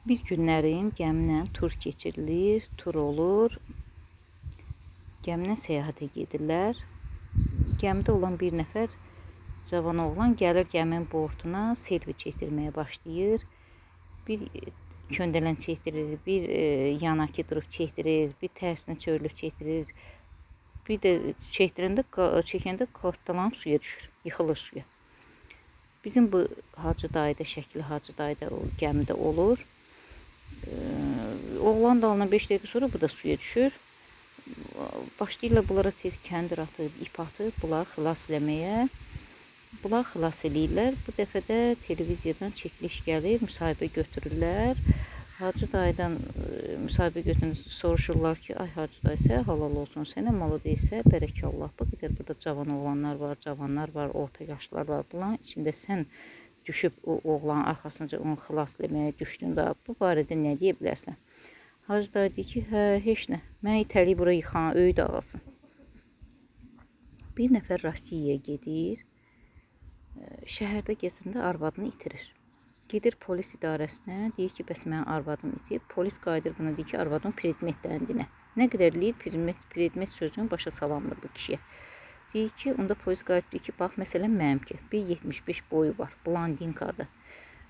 Bir günlərim gəminlə tur keçirilir, tur olur. Gəminlə səyahətə gedirlər. Gəmidə olan bir nəfər cavan oğlan gəlir gəminin bortuna selfi çəkdirməyə başlayır. Bir köndələn çəkdirir, bir yanakı durub çəkdirir, bir tərsinə çörülüb çəkdirir. Bir də çəkəndə qatdalanıb suya düşür, yıxılır suya. Bizim bu Hacı dayı da, Şəkili Hacı dayı da o gəmidə olur. Oğlan dalına 5 dəqiqə sonra bu da suya düşür. Başlayırlar bunlara tez kəndir atıb, ip atıb, bunları xilas eləməyə. Bunlar xilas eləyirlər. Bu dəfə də televiziyadan çəkiliş gəlir, müsahibə götürürlər. Hacı dayıdan müsahibə götürür, soruşurlar ki, ay Hacı dayı, sənə halal olsun, sənə malı deyilsə, bərəkallah. Bu qədər burada cavan oğlanlar var, cavanlar var, orta yaşlılar var. Bunların içində sən düşüb o oğlanın arxasınca onu xilas eləməyə düşdün da, bu barədə nə deyə bilərsən? Hacı dayı deyir ki, hə, heç nə, mən itəliyib bura yıxan, öyüd ağasın. Bir nəfər Rusiyaya gedir, şəhərdə gəzəndə arvadını itirir. Gedir polis idarəsinə, deyir ki, bəs mənim arvadım itib. Polis qayıdır buna, deyir ki, arvadım predmetdən dinə. Nə qədər eləyir, predmet sözünü başa salamdır bu kişiyə. Deyir ki, onda polis qayıdıb deyir ki, bax, məsələn mənimki, 1.75 boyu var, blondinkadır.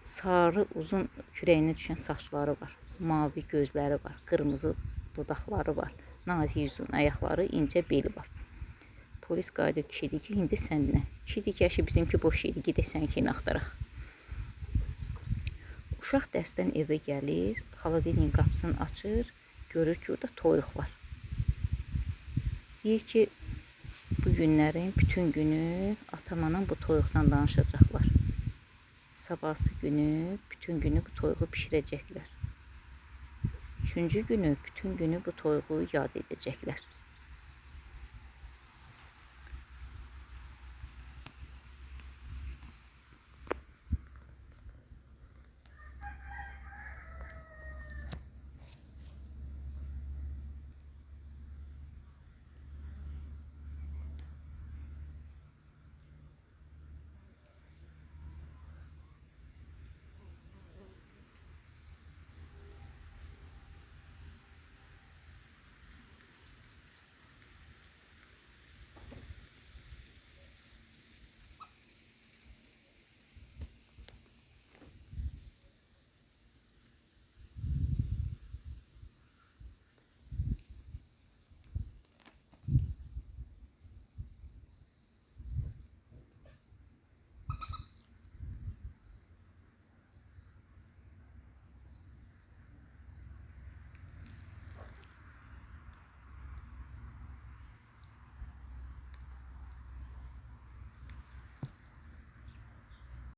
Sarı, uzun kürəyinə düşən saçları var, mavi gözləri var, qırmızı dodaqları var, nazik uzun ayaqları, incə beli var. Polis qayıdıb kişi deyir ki, indi sən dinə. Kişi deyir ki, əşi bizimki boş şeydir, gedək səninkini axtaraq. Uşaq dərsdən evə gəlir, xaladelinin qapısını açır, görür ki, orada toyuq var. Deyir ki, bu günlərin bütün günü atam-anam bu toyuqdan danışacaqlar. Sabahsı günü bütün günü bu toyuğu pişirəcəklər. Üçüncü günü bütün günü bu toyuğu yad edəcəklər.